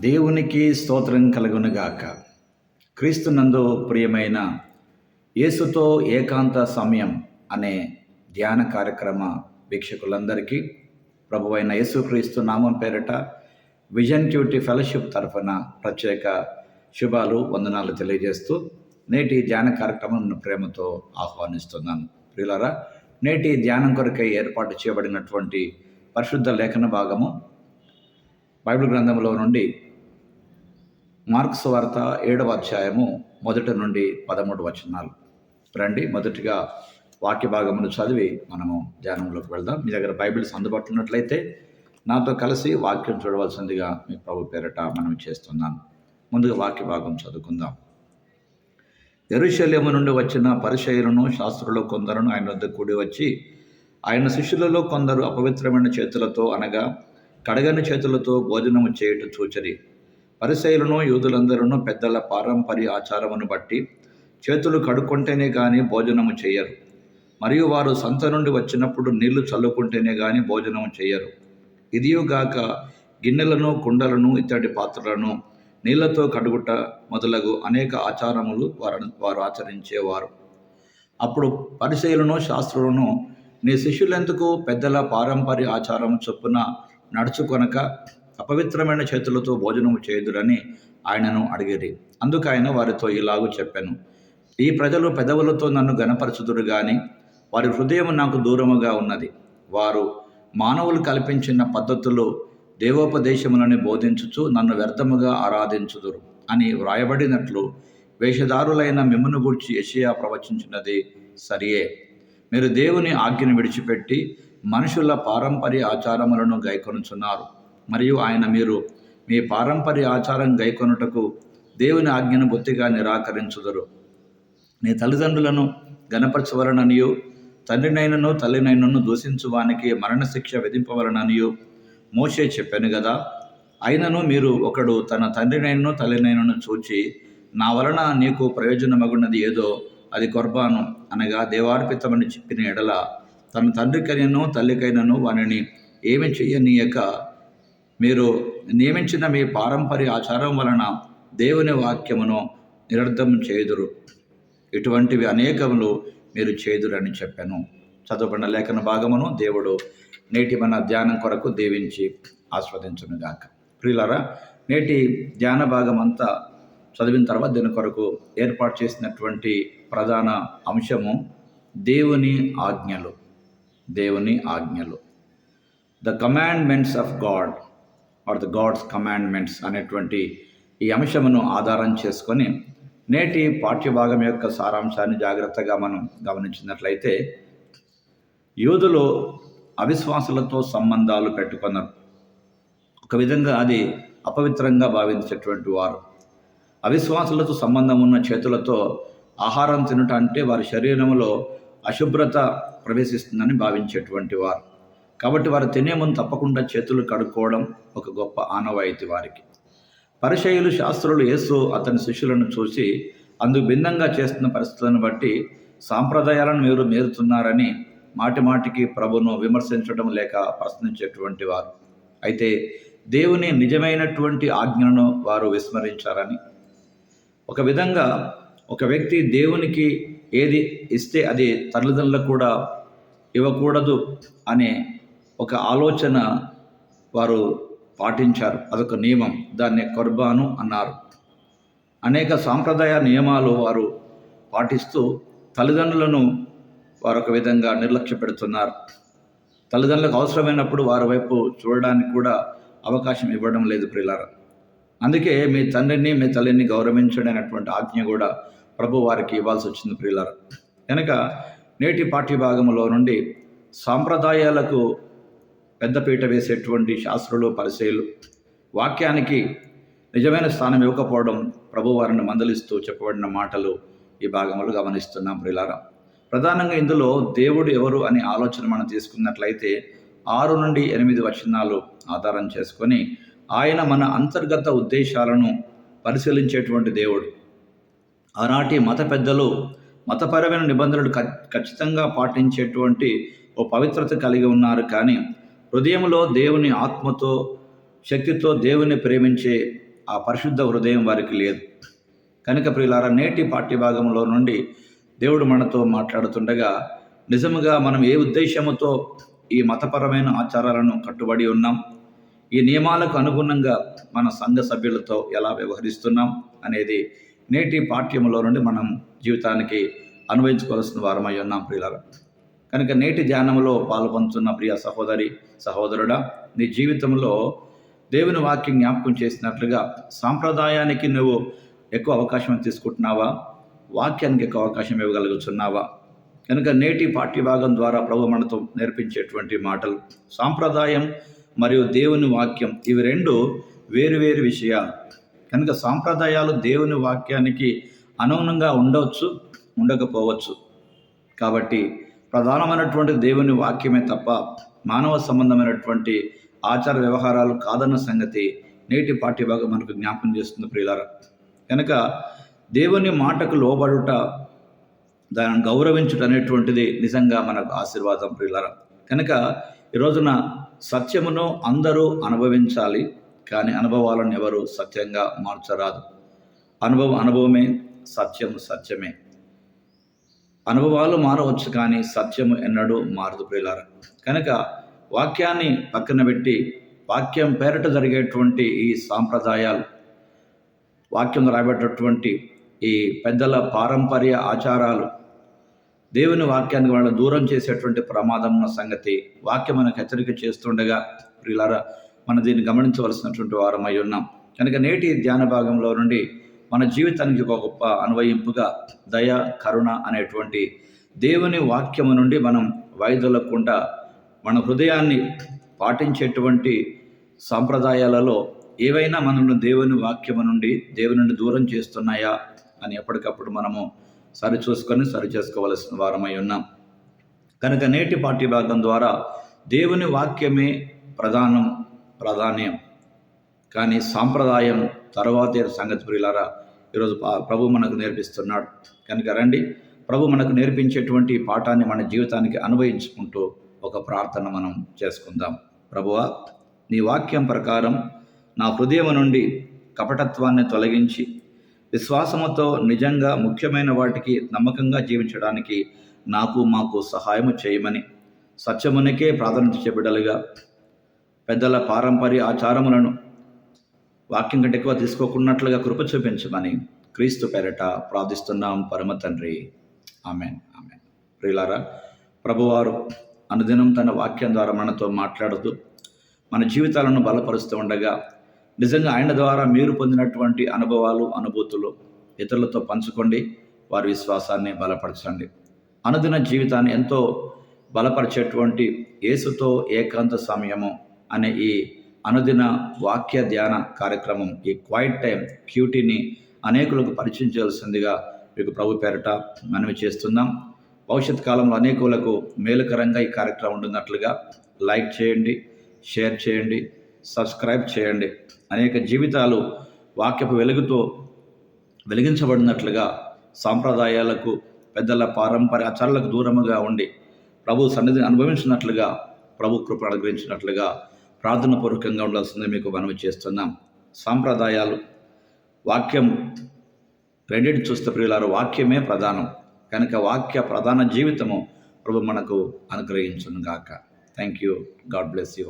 దేవునికి స్తోత్రం కలుగునుగాక. క్రీస్తునందు ప్రియమైన యేసుతో ఏకాంత సమయం అనే ధ్యాన కార్యక్రమ వీక్షకులందరికీ ప్రభువైన యేసుక్రీస్తు నామం పేరిట విజన్ ట్యూటీ ఫెలోషిప్ తరఫున ప్రత్యేక శుభాలు వందనాలు తెలియజేస్తూ నేటి ధ్యాన కార్యక్రమం ప్రేమతో ఆహ్వానిస్తున్నాను. ప్రియులారా, నేటి ధ్యానం కొరకై ఏర్పాటు చేయబడినటువంటి పరిశుద్ధ లేఖన భాగము బైబిల్ గ్రంథంలో నుండి మార్కు సువార్త 7వ అధ్యాయము 1 నుండి 13 వచనాలు. రండి, మొదటిగా వాక్య భాగమును చదివి మనము ధ్యానంలోకి వెళ్దాం. మీ దగ్గర బైబిల్స్ అందుబాటులో ఉన్నట్లయితే నాతో కలిసి వాక్యం చూడవలసిందిగా మీ ప్రభు పేరిట మనం చేస్తున్నాను. ముందుగా వాక్య భాగం చదువుకుందాం. యెరూషలేము నుండి వచ్చిన పరిసయ్యులను శాస్త్రులు కొందరును ఆయన వద్ద కూడి వచ్చి, ఆయన శిష్యులలో కొందరు అపవిత్రమైన చేతులతో అనగా కడగని చేతులతో భోజనము చేయుట చూచిరి. పరిసయ్యులను యూదులందరూ పెద్దల పారంపర్య ఆచారమును బట్టి చేతులు కడుక్కుంటేనే కానీ భోజనము చేయరు, మరియు వారు సంత నుండి వచ్చినప్పుడు నీళ్లు చల్లుకుంటేనే కానీ భోజనము చేయరు. ఇదియుగాక గిన్నెలను, కుండలను, ఇత్తడి పాత్రలను నీళ్లతో కడుగుట మొదలగు అనేక ఆచారములు వారు ఆచరించేవారు. అప్పుడు పరిసయ్యులను శాస్త్రులను, నీ శిష్యులెందుకు పెద్దల పారంపర్య ఆచారం చొప్పున నడుచుకొనక అపవిత్రమైన చేతులతో భోజనము చేయుదురని ఆయనను అడిగిరి. అందుకు ఆయన వారితో ఇలాగూ చెప్పాను, ఈ ప్రజలు పెదవులతో నన్ను గణపరచుదురు గాని వారి హృదయం నాకు దూరముగా ఉన్నది. వారు మానవులు కల్పించిన పద్ధతులు దేవోపదేశములని బోధించుచు నన్ను వ్యర్థముగా ఆరాధించుదురు అని వ్రాయబడినట్లు వేషధారులైన మిమ్మును గూర్చి యెషయా ప్రవచించినది సరియే. మీరు దేవుని ఆజ్ఞను విడిచిపెట్టి మనుషుల పారంపర్య ఆచారములను గైకొనుచున్నారు, మరియు ఆయన మీరు మీ పారంపర్య ఆచారం గైకొనుటకు దేవుని ఆజ్ఞను బొత్తిగా నిరాకరించుదురు. నీ తల్లిదండ్రులను గణపరచవలననియు తండ్రినైనను తల్లినైనను దూషించువానికి మరణశిక్ష విధింపవలననియు మోషే చెప్పాను గదా. అయినను మీరు ఒకడు తన తండ్రినైనను తల్లినైనను చూచి, నా వలన నీకు ప్రయోజనమగున్నది ఏదో అది కొర్బాను అనగా దేవార్పితమని చెప్పిన ఎడల తన తండ్రికైనను తల్లికైనను వానిని ఏమి చెయ్యనీయక మీరు నియమించిన మీ పారంపర్య ఆచారం వలన దేవుని వాక్యమును నిరర్థం చేయుదురు. ఇటువంటివి అనేకములు మీరు చేయుదురని చెప్పాను. చదువుబడిన లేఖన భాగమును దేవుడు నేటి మన ధ్యానం కొరకు దీవించి ఆస్వాదించునుగాక. ప్రియులారా, నేటి ధ్యాన భాగం అంతా చదివిన తర్వాత దీని కొరకు ఏర్పాటు చేసినటువంటి ప్రధాన అంశము దేవుని ఆజ్ఞలు. దేవుని ఆజ్ఞలు, the commandments of God are the God's commandments అనేటువంటి ఈ అంశమును ఆధారం చేసుకొని నేటి పాఠ్యభాగం యొక్క సారాంశాన్ని జాగ్రత్తగా మనం గమనించినట్లయితే, యూదులు అవిశ్వాసులతో సంబంధాలు పెట్టుకున్నారు. ఒక విధంగా అది అపవిత్రంగా భావించేటువంటి వారు. అవిశ్వాసులతో సంబంధం ఉన్న చేతులతో ఆహారం తినట అంటే వారి శరీరంలో అశుభ్రత ప్రవేశిస్తుందని భావించేటువంటి వారు. కాబట్టి వారు తినే ముందు తప్పకుండా చేతులు కడుక్కోవడం ఒక గొప్ప ఆనవాయితీ వారికి. పరిసయ్యులు శాస్త్రులు యేసు అతని శిష్యులను చూసి అందుకు భిన్నంగా చేస్తున్న పరిస్థితులను బట్టి సాంప్రదాయాలను మీరు మీరుతున్నారని మాటిమాటికి ప్రభును విమర్శించడం లేక ప్రశ్నించేటువంటి వారు. అయితే దేవుని నిజమైనటువంటి ఆజ్ఞలను వారు విస్మరించారని, ఒక విధంగా ఒక వ్యక్తి దేవునికి ఏది ఇస్తే అది తల్లిదండ్రులకు కూడా ఇవ్వకూడదు అనే ఒక ఆలోచన వారు పాటించారు. అదొక నియమం, దాన్ని కుర్బాను అన్నారు. అనేక సాంప్రదాయ నియమాలు వారు పాటిస్తూ తల్లిదండ్రులను వారు ఒక విధంగా నిర్లక్ష్య పెడుతున్నారు. తల్లిదండ్రులకు అవసరమైనప్పుడు వారి వైపు చూడడానికి కూడా అవకాశం ఇవ్వడం లేదు ప్రియులారా. అందుకే మీ తండ్రిని మీ తల్లిని గౌరవించడం అనేటువంటి ఆజ్ఞ కూడా ప్రభు వారికి ఇవ్వాల్సి వచ్చింది ప్రియులారా. కనుక నేటి పాఠ్యభాగంలో నుండి సాంప్రదాయాలకు పెద్దపీట వేసేటువంటి శాస్త్రులు పరిసయ్యులు వాక్యానికి నిజమైన స్థానం ఇవ్వకపోవడం ప్రభు వారిని మందలిస్తూ చెప్పబడిన మాటలు ఈ భాగంలో గమనిస్తున్నాం ప్రియులారా. ప్రధానంగా ఇందులో దేవుడు ఎవరు అనే ఆలోచన మనం తీసుకున్నట్లయితే 6 నుండి 8 వచనాలు ఆధారం చేసుకొని ఆయన మన అంతర్గత ఉద్దేశాలను పరిశీలించేటువంటి దేవుడు. ఆనాటి మత పెద్దలు మతపరమైన నిబంధనలు ఖచ్చితంగా పాటించేటువంటి ఓ పవిత్రత కలిగి ఉన్నారు. కానీ హృదయంలో దేవుని ఆత్మతో శక్తితో దేవుని ప్రేమించే ఆ పరిశుద్ధ హృదయం వారికి లేదు. కనుక ప్రియులారా, నేటి పాఠ్యభాగంలో నుండి దేవుడు మనతో మాట్లాడుతుండగా నిజముగా మనం ఏ ఉద్దేశముతో ఈ మతపరమైన ఆచారాలను కట్టుబడి ఉన్నాం, ఈ నియమాలకు అనుగుణంగా మన సంఘ సభ్యులతో ఎలా వ్యవహరిస్తున్నాం అనేది నేటి పాఠ్యములో నుండి మనం జీవితానికి అనుభవించుకోవాల్సిన వారమై ఉన్నాం ప్రియులారా. కనుక నేటి ధ్యానంలో పాల్పొందుతున్న ప్రియ సహోదరి సహోదరుడా, నీ జీవితంలో దేవుని వాక్యం జ్ఞాపకం చేసినట్లుగా సాంప్రదాయానికి నువ్వు ఎక్కువ అవకాశం తీసుకుంటున్నావా, వాక్యానికి ఎక్కువ అవకాశం ఇవ్వగలుగుతున్నావా? కనుక నేటి పాఠ్యభాగం ద్వారా ప్రభు మనతో నేర్పించేటువంటి మాటలు, సాంప్రదాయం మరియు దేవుని వాక్యం, ఇవి రెండు వేరు విషయాలు. కనుక సాంప్రదాయాలు దేవుని వాక్యానికి అనుగుణంగా ఉండవచ్చు, ఉండకపోవచ్చు. కాబట్టి ప్రధానమైనటువంటి దేవుని వాక్యమే తప్ప మానవ సంబంధమైనటువంటి ఆచార వ్యవహారాలు కాదన్న సంగతి నేటి పాఠ్యభాగం మనకు జ్ఞాపకం చేస్తుంది ప్రియులారా. కనుక దేవుని మాటకు లోబడుట, దానిని గౌరవించుట అనేటువంటిది నిజంగా మనకు ఆశీర్వాదం ప్రియులారా. కనుక ఈ రోజున సత్యమును అందరూ అనుభవించాలి, కానీ అనుభవాలను ఎవరు సత్యంగా మార్చరాదు. అనుభవమే, సత్యమే. అనుభవాలు మారవచ్చు, కానీ సత్యము ఎన్నడూ మారదు ప్రియులారా. కనుక వాక్యాన్ని పక్కన పెట్టి వాక్యం పేరిట జరిగేటువంటి ఈ సాంప్రదాయాలు, వాక్యం రాబెట్టేటువంటి ఈ పెద్దల పారంపర్య ఆచారాలు దేవుని వాక్యానికి వాళ్ళని దూరం చేసేటువంటి ప్రమాదం ఉన్న సంగతి వాక్యం మనకు హెచ్చరిక చేస్తుండగా ప్రియులారా, మనం దీన్ని గమనించవలసినటువంటి వారమై ఉన్నాం. కనుక నేటి ధ్యాన భాగంలో నుండి మన జీవితానికి ఒక గొప్ప అన్వయింపుగా దయ, కరుణ అనేటువంటి దేవుని వాక్యము నుండి మనం వైదొలగకుండా మన హృదయాన్ని పాటించేటువంటి సాంప్రదాయాలలో ఏవైనా మనల్ని దేవుని వాక్యము నుండి, దేవుని నుండి దూరం చేస్తున్నాయా అని ఎప్పటికప్పుడు మనము సరి చేసుకోవలసిన వారమై ఉన్నాం. కనుక నేటి పాఠ్యభాగం ద్వారా దేవుని వాక్యమే ప్రాధాన్యం, కానీ సాంప్రదాయం తర్వాతే సంగతి ప్రియులారా ఈరోజు ప్రభు మనకు నేర్పిస్తున్నాడు. కనుక రండి, ప్రభు మనకు నేర్పించేటువంటి పాఠాన్ని మన జీవితానికి అన్వయించుకుంటూ ఒక ప్రార్థన మనం చేసుకుందాం. ప్రభువా, నీ వాక్యం ప్రకారం నా హృదయం నుండి కపటత్వాన్ని తొలగించి విశ్వాసముతో నిజంగా ముఖ్యమైన వాటికి నమ్మకంగా జీవించడానికి మాకు సహాయము చేయమని, సత్యమునికే ప్రాధాన్యత చెబిడలుగా పెద్దల పారంపర్య ఆచారములను వాక్యం కంటే ఎక్కువ తీసుకోకున్నట్లుగా కృప చూపించమని క్రీస్తు పేరట ప్రార్థిస్తున్నాం పరమ తండ్రి. ఆమెన్. ప్రియులారా, ప్రభువారు అనుదినం తన వాక్యం ద్వారా మనతో మాట్లాడుతూ మన జీవితాలను బలపరుస్తూ ఉండగా నిజంగా ఆయన ద్వారా మీరు పొందినటువంటి అనుభవాలు, అనుభూతులు ఇతరులతో పంచుకోండి, వారి విశ్వాసాన్ని బలపరచండి. అనుదిన జీవితాన్ని ఎంతో బలపరిచేటువంటి యేసుతో ఏకాంత సమయము అనే ఈ అనుదిన వాక్య ధ్యాన కార్యక్రమం, ఈ క్వైట్ టైం క్యూటీని అనేకులకు పరిచయం చేయాల్సిందిగా మీకు ప్రభు పేరట మనవి చేస్తున్నాం. భవిష్యత్ కాలంలో అనేకులకు మేలుకరంగా ఈ కార్యక్రమం ఉంటున్నట్లుగా లైక్ చేయండి, షేర్ చేయండి, సబ్స్క్రైబ్ చేయండి. అనేక జీవితాలు వాక్యపు వెలుగుతో వెలిగించబడినట్లుగా, సాంప్రదాయాలకు, పెద్దల పారంపర్య ఆచారాలకు దూరముగా ఉండి ప్రభు సన్నిధిని అనుభవించినట్లుగా, ప్రభు కృప అనుగ్రహించినట్లుగా ప్రార్థనాపూర్వకంగా ఉండాల్సిందే మీకు మనవి చేస్తున్నాం. సాంప్రదాయాలు, వాక్యం రెండింటి చూస్తే ప్రియులారు వాక్యమే ప్రధానం. కనుక వాక్య ప్రధాన జీవితము ప్రభు మనకు అనుగ్రహించును గాక. Thank you. God bless you.